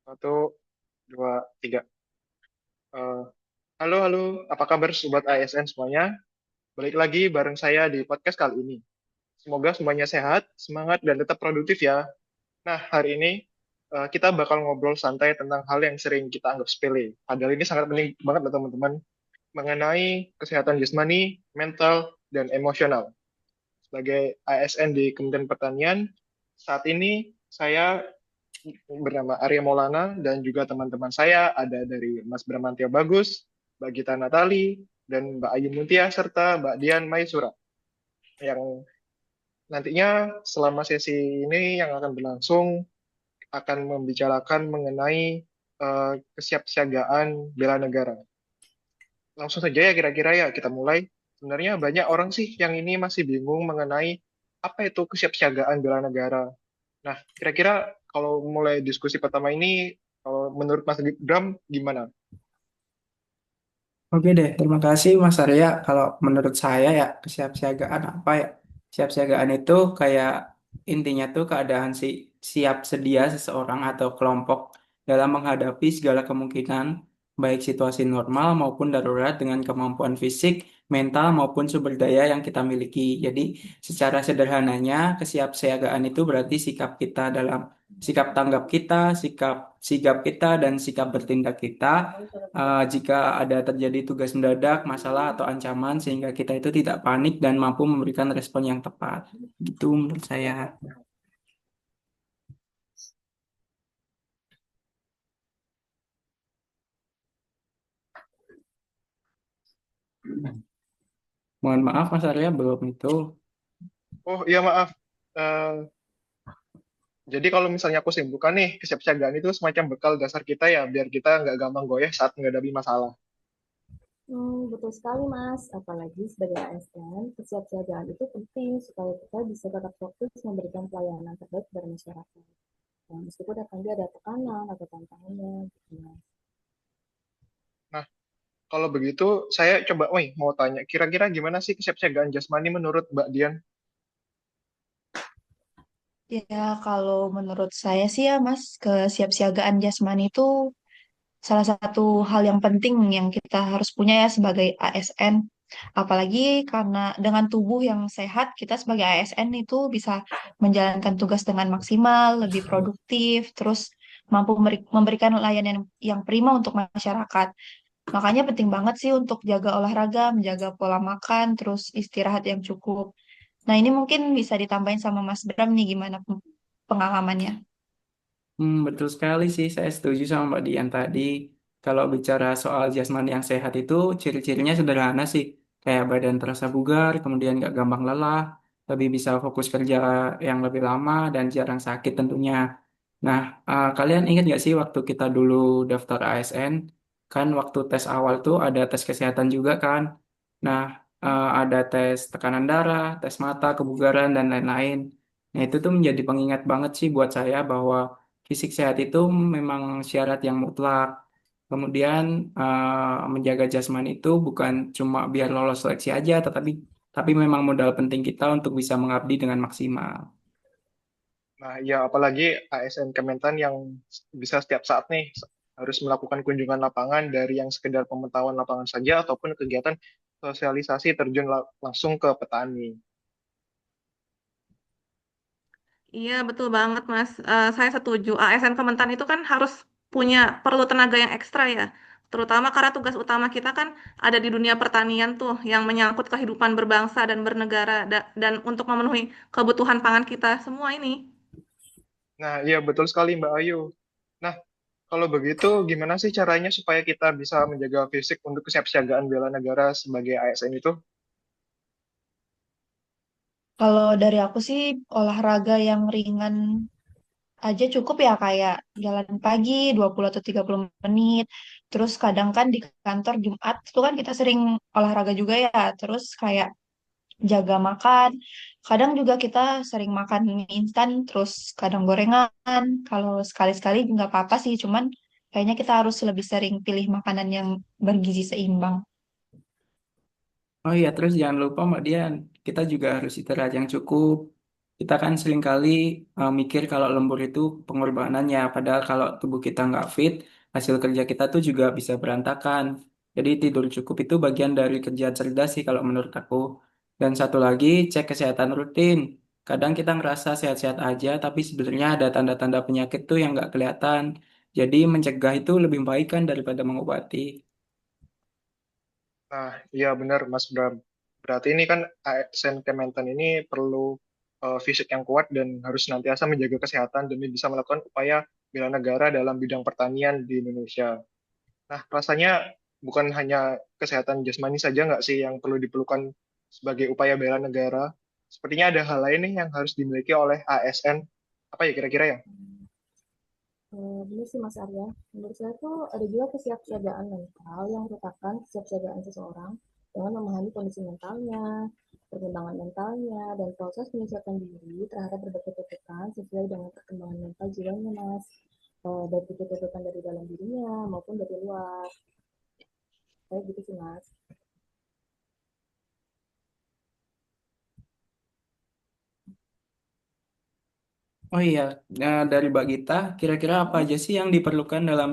Satu, dua, tiga. Eh, halo, halo. Apa kabar Sobat ASN semuanya? Balik lagi bareng saya di podcast kali ini. Semoga semuanya sehat, semangat, dan tetap produktif ya. Nah, hari ini kita bakal ngobrol santai tentang hal yang sering kita anggap sepele. Padahal ini sangat penting banget loh teman-teman. Mengenai kesehatan jasmani, mental, dan emosional. Sebagai ASN di Kementerian Pertanian, saat ini saya bernama Arya Maulana dan juga teman-teman saya ada dari Mas Bramantio Bagus, Mbak Gita Natali, dan Mbak Ayu Muntia serta Mbak Dian Maisura yang nantinya selama sesi ini yang akan berlangsung akan membicarakan mengenai kesiapsiagaan bela negara. Langsung saja ya kira-kira ya kita mulai. Sebenarnya banyak orang sih yang ini masih bingung mengenai apa itu kesiapsiagaan bela negara. Nah, kira-kira kalau mulai diskusi pertama ini, kalau menurut Mas Bram gimana? Oke deh, terima kasih Mas Arya. Kalau menurut saya ya, kesiapsiagaan apa ya? Kesiapsiagaan itu kayak intinya tuh keadaan siap sedia seseorang atau kelompok dalam menghadapi segala kemungkinan, baik situasi normal maupun darurat dengan kemampuan fisik, mental maupun sumber daya yang kita miliki. Jadi, secara sederhananya, kesiapsiagaan itu berarti sikap tanggap kita, sikap sigap kita, dan sikap bertindak kita jika ada terjadi tugas mendadak, masalah atau ancaman sehingga kita itu tidak panik dan mampu memberikan respon yang tepat. Gitu menurut saya. Mohon maaf Mas Arya belum itu. Oh iya maaf. Eh, jadi kalau misalnya aku simpulkan nih, kesiapsiagaan itu semacam bekal dasar kita ya, biar kita nggak gampang goyah saat menghadapi masalah. Betul sekali, Mas. Apalagi sebagai ASN, kesiapsiagaan itu penting supaya kita bisa tetap fokus memberikan pelayanan terbaik kepada masyarakat. Nah, meskipun nanti ada tekanan atau tantangannya, gitu, Mas. Nah, kalau begitu, saya coba, wih, mau tanya, kira-kira gimana sih kesiapsiagaan jasmani menurut Mbak Dian? Ya, kalau menurut saya sih ya, Mas, kesiapsiagaan jasmani itu salah satu hal yang penting yang kita harus punya ya sebagai ASN. Apalagi karena dengan tubuh yang sehat, kita sebagai ASN itu bisa menjalankan tugas dengan maksimal, lebih produktif, terus mampu memberikan layanan yang prima untuk masyarakat. Makanya penting banget sih untuk jaga olahraga, menjaga pola makan, terus istirahat yang cukup. Nah, ini mungkin bisa ditambahin sama Mas Bram nih gimana pengalamannya. Betul sekali sih, saya setuju sama Mbak Dian tadi. Kalau bicara soal jasmani yang sehat itu, ciri-cirinya sederhana sih. Kayak badan terasa bugar, kemudian nggak gampang lelah, lebih bisa fokus kerja yang lebih lama, dan jarang sakit tentunya. Nah, kalian ingat nggak sih waktu kita dulu daftar ASN, kan waktu tes awal tuh ada tes kesehatan juga kan? Nah, ada tes tekanan darah, tes mata, kebugaran, dan lain-lain. Nah, itu tuh menjadi pengingat banget sih buat saya bahwa fisik sehat itu memang syarat yang mutlak. Kemudian menjaga jasmani itu bukan cuma biar lolos seleksi aja, tapi memang modal penting kita untuk bisa mengabdi dengan maksimal. Nah, ya apalagi ASN Kementan yang bisa setiap saat nih harus melakukan kunjungan lapangan dari yang sekedar pemantauan lapangan saja ataupun kegiatan sosialisasi terjun langsung ke petani. Iya, betul banget, Mas. Saya setuju. ASN Kementan itu kan harus perlu tenaga yang ekstra ya. Terutama karena tugas utama kita kan ada di dunia pertanian tuh, yang menyangkut kehidupan berbangsa dan bernegara, dan untuk memenuhi kebutuhan pangan kita semua ini. Nah, iya betul sekali Mbak Ayu. Nah, kalau begitu gimana sih caranya supaya kita bisa menjaga fisik untuk kesiapsiagaan bela negara sebagai ASN itu? Kalau dari aku sih olahraga yang ringan aja cukup ya kayak jalan pagi 20 atau 30 menit. Terus kadang kan di kantor Jumat itu kan kita sering olahraga juga ya. Terus kayak jaga makan. Kadang juga kita sering makan mie instan, terus kadang gorengan. Kalau sekali-sekali nggak apa-apa sih, cuman kayaknya kita harus lebih sering pilih makanan yang bergizi seimbang. Oh iya, terus jangan lupa Mbak Dian, kita juga harus istirahat yang cukup. Kita kan seringkali mikir kalau lembur itu pengorbanannya, padahal kalau tubuh kita nggak fit, hasil kerja kita tuh juga bisa berantakan. Jadi tidur cukup itu bagian dari kerja cerdas sih kalau menurut aku. Dan satu lagi, cek kesehatan rutin. Kadang kita ngerasa sehat-sehat aja, tapi sebenarnya ada tanda-tanda penyakit tuh yang nggak kelihatan. Jadi mencegah itu lebih baik kan daripada mengobati. Nah, iya benar Mas Bram. Berarti ini kan ASN Kementan ini perlu fisik yang kuat dan harus senantiasa menjaga kesehatan demi bisa melakukan upaya bela negara dalam bidang pertanian di Indonesia. Nah, rasanya bukan hanya kesehatan jasmani saja nggak sih yang perlu diperlukan sebagai upaya bela negara. Sepertinya ada hal lain nih yang harus dimiliki oleh ASN. Apa ya kira-kira ya? Benar sih Mas Arya. Menurut saya tuh ada juga kesiapsiagaan mental yang merupakan kesiapsiagaan seseorang dengan memahami kondisi mentalnya, perkembangan mentalnya, dan proses menyesuaikan diri terhadap berbagai tuntutan sesuai dengan perkembangan mental jiwanya, Mas. Baik itu tuntutan dari dalam dirinya maupun dari luar. Kayak gitu sih, Mas. Oh iya, dari Mbak Gita, kira-kira apa Hmm? aja sih yang diperlukan dalam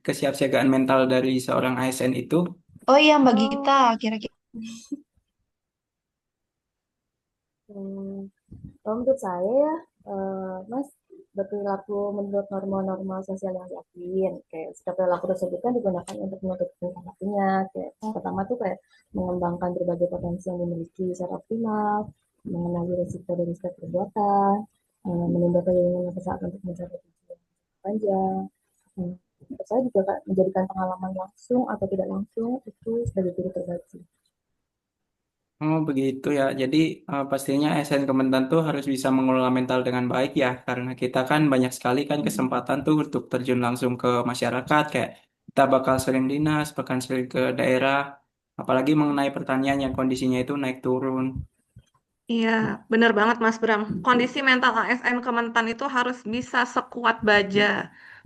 kesiapsiagaan mental dari seorang ASN itu? Oh iya, Mbak Gita, Oh, kira-kira. hmm, kalau menurut saya ya, Mas, berperilaku menurut norma-norma sosial yang diakui, kayak sikap perilaku tersebut kan digunakan untuk menutup tingkah lakunya. Kayak pertama tuh kayak mengembangkan berbagai potensi yang dimiliki secara optimal, mengenali risiko dari setiap perbuatan, menunda keinginan sesaat untuk mencapai tujuan panjang. Hmm, menurut saya juga menjadikan pengalaman langsung atau tidak langsung itu sebagai guru terbaik sih. Oh begitu ya, jadi pastinya ASN Kementan tuh harus bisa mengelola mental dengan baik ya, karena kita kan banyak sekali kan kesempatan tuh untuk terjun langsung ke masyarakat, kayak kita bakal sering dinas, bahkan sering ke daerah, apalagi mengenai pertanian yang kondisinya itu naik turun. Iya, benar banget Mas Bram. Kondisi mental ASN Kementan itu harus bisa sekuat baja.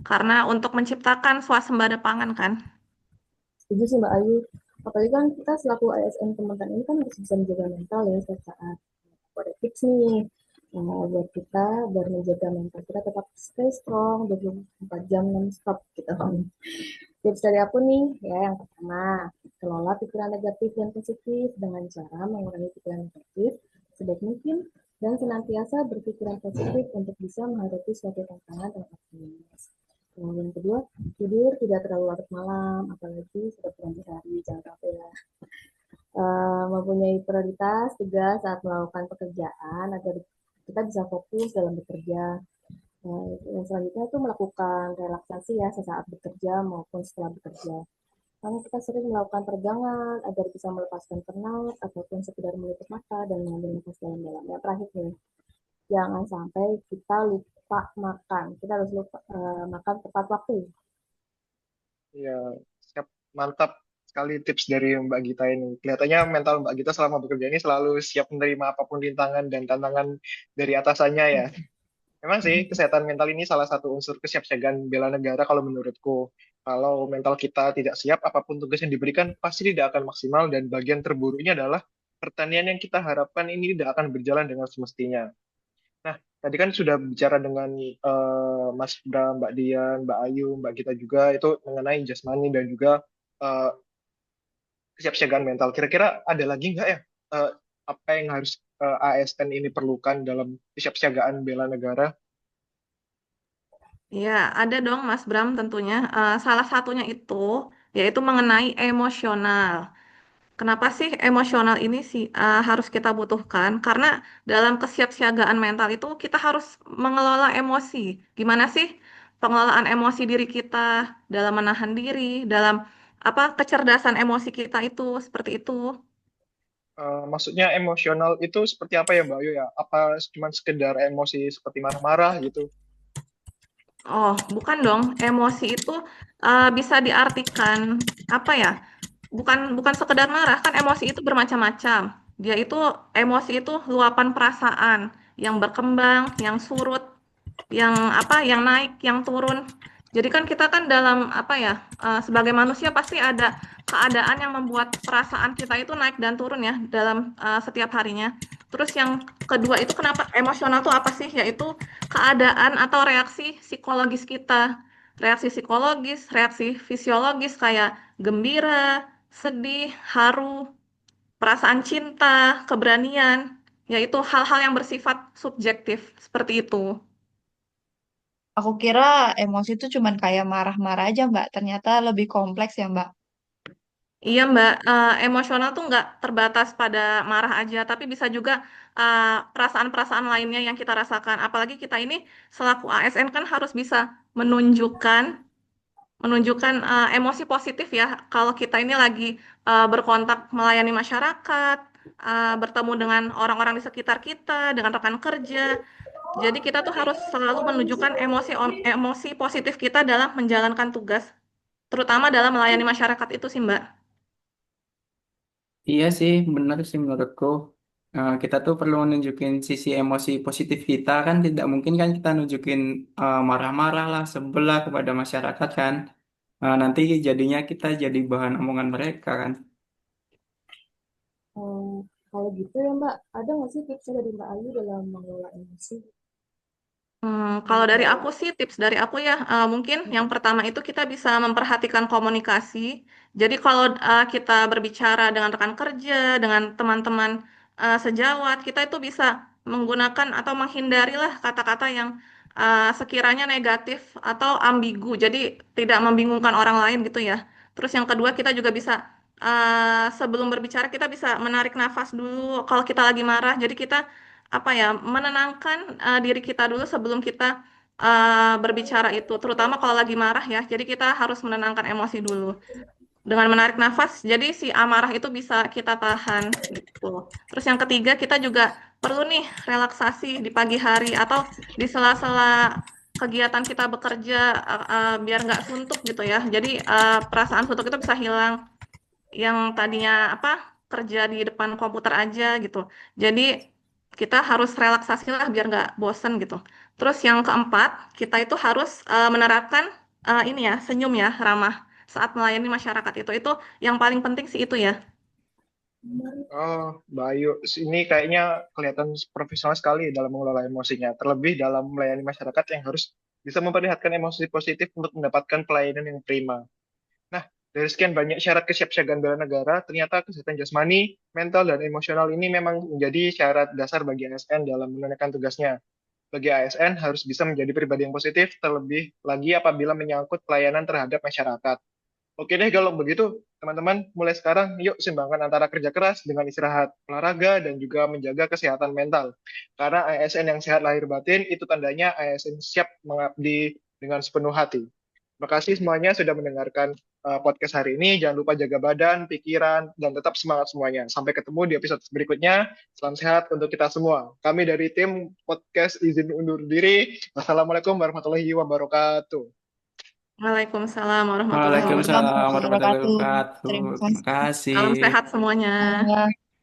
Karena untuk menciptakan swasembada pangan kan. Setuju sih Mbak Ayu. Apalagi kan kita selaku ASN Kementerian ini kan harus bisa menjaga mental ya setiap saat. Ada tips nih buat kita biar menjaga mental kita tetap stay strong 24 jam non-stop gitu. Tips dari aku nih, ya yang pertama, kelola pikiran negatif dan positif dengan cara mengurangi pikiran negatif sebaik mungkin dan senantiasa berpikiran positif untuk bisa menghadapi suatu tantangan dan optimis. Kemudian kedua, tidur tidak terlalu larut malam, apalagi sudah berhenti hari, jangan sampai ya. Mempunyai prioritas tugas saat melakukan pekerjaan agar kita bisa fokus dalam bekerja. Yang selanjutnya itu melakukan relaksasi ya sesaat bekerja maupun setelah bekerja. Karena kita sering melakukan peregangan agar bisa melepaskan penat ataupun sekedar menutup mata dan mengambil nafas dalam-dalam. Yang terakhir nih, jangan sampai kita lupa makan. Kita harus lupa makan tepat waktu. Ya, siap. Mantap sekali tips dari Mbak Gita ini. Kelihatannya mental Mbak Gita selama bekerja ini selalu siap menerima apapun rintangan dan tantangan dari atasannya ya. Memang sih, kesehatan mental ini salah satu unsur kesiapsiagaan bela negara kalau menurutku. Kalau mental kita tidak siap, apapun tugas yang diberikan pasti tidak akan maksimal dan bagian terburuknya adalah pertanian yang kita harapkan ini tidak akan berjalan dengan semestinya. Nah, tadi kan sudah bicara dengan Mas Bram, Mbak Dian, Mbak Ayu, Mbak Gita juga itu mengenai jasmani dan juga eh, kesiapsiagaan mental. Kira-kira ada lagi nggak ya apa yang harus ASN ini perlukan dalam kesiapsiagaan bela negara? Iya, ada dong Mas Bram tentunya. Salah satunya itu yaitu mengenai emosional. Kenapa sih emosional ini sih harus kita butuhkan? Karena dalam kesiapsiagaan mental itu kita harus mengelola emosi. Gimana sih pengelolaan emosi diri kita dalam menahan diri, dalam apa kecerdasan emosi kita itu seperti itu. Maksudnya emosional itu seperti apa ya Mbak Ayu ya? Apa cuma sekedar emosi seperti marah-marah gitu? Oh, bukan dong. Emosi itu bisa diartikan apa ya? Bukan bukan sekedar marah, kan emosi itu bermacam-macam. Dia itu emosi itu luapan perasaan yang berkembang, yang surut, yang apa, yang naik, yang turun. Jadi kan kita kan dalam apa ya, sebagai manusia pasti ada keadaan yang membuat perasaan kita itu naik dan turun ya dalam setiap harinya. Terus yang kedua itu kenapa emosional tuh apa sih? Yaitu keadaan atau reaksi psikologis kita. Reaksi psikologis, reaksi fisiologis kayak gembira, sedih, haru, perasaan cinta, keberanian, yaitu hal-hal yang bersifat subjektif seperti itu. Aku kira emosi itu cuman kayak marah-marah aja, Mbak. Ternyata lebih kompleks ya, Mbak. Iya Mbak, emosional tuh nggak terbatas pada marah aja, tapi bisa juga perasaan-perasaan lainnya yang kita rasakan. Apalagi kita ini selaku ASN kan harus bisa menunjukkan menunjukkan emosi positif ya. Kalau kita ini lagi berkontak melayani masyarakat, bertemu dengan orang-orang di sekitar kita, dengan rekan kerja. Jadi kita tuh harus selalu menunjukkan emosi positif kita dalam menjalankan tugas, terutama dalam melayani masyarakat itu sih Mbak. Iya sih, benar sih menurutku. Kita tuh perlu nunjukin sisi emosi positif kita kan, tidak mungkin kan kita nunjukin marah-marah lah, sebel lah kepada masyarakat kan. Nanti jadinya kita jadi bahan omongan mereka kan. Eh, Kalau gitu ya Mbak, ada nggak sih tipsnya dari Mbak Ayu dalam mengelola emosi? Kalau dari aku sih, tips dari aku ya, mungkin yang pertama itu kita bisa memperhatikan komunikasi. Jadi kalau kita berbicara dengan rekan kerja, dengan teman-teman sejawat, kita itu bisa menggunakan atau menghindarilah kata-kata yang sekiranya negatif atau ambigu. Jadi tidak membingungkan orang lain gitu ya. Terus yang kedua kita juga bisa sebelum berbicara kita bisa menarik nafas dulu kalau kita lagi marah. Jadi kita apa ya menenangkan diri kita dulu sebelum kita berbicara itu, terutama kalau lagi marah ya. Jadi kita harus menenangkan emosi dulu dengan menarik nafas. Jadi si amarah itu bisa kita tahan gitu. Terus yang ketiga kita juga perlu nih relaksasi di pagi hari atau di sela-sela kegiatan kita bekerja biar nggak suntuk gitu ya. Jadi perasaan suntuk itu bisa hilang yang tadinya apa kerja di depan komputer aja gitu. Jadi kita harus relaksasi lah biar nggak bosen gitu. Terus yang keempat, kita itu harus menerapkan ini ya senyum ya ramah saat melayani masyarakat itu yang paling penting sih itu ya. Oh, Mbak Ayu, ini kayaknya kelihatan profesional sekali dalam mengelola emosinya. Terlebih dalam melayani masyarakat yang harus bisa memperlihatkan emosi positif untuk mendapatkan pelayanan yang prima. Nah, dari sekian banyak syarat kesiapsiagaan bela negara, ternyata kesehatan jasmani, mental, dan emosional ini memang menjadi syarat dasar bagi ASN dalam menunaikan tugasnya. Bagi ASN harus bisa menjadi pribadi yang positif, terlebih lagi apabila menyangkut pelayanan terhadap masyarakat. Oke deh, kalau begitu, teman-teman, mulai sekarang yuk seimbangkan antara kerja keras dengan istirahat, olahraga, dan juga menjaga kesehatan mental. Karena ASN yang sehat lahir batin, itu tandanya ASN siap mengabdi dengan sepenuh hati. Terima kasih semuanya sudah mendengarkan podcast hari ini. Jangan lupa jaga badan, pikiran, dan tetap semangat semuanya. Sampai ketemu di episode berikutnya. Salam sehat untuk kita semua. Kami dari tim podcast izin undur diri. Wassalamualaikum warahmatullahi wabarakatuh. Waalaikumsalam warahmatullahi Waalaikumsalam Waalaikumsalam wabarakatuh. warahmatullahi warahmatullahi wabarakatuh. wabarakatuh. Terima Terima kasih. kasih. Salam sehat semuanya.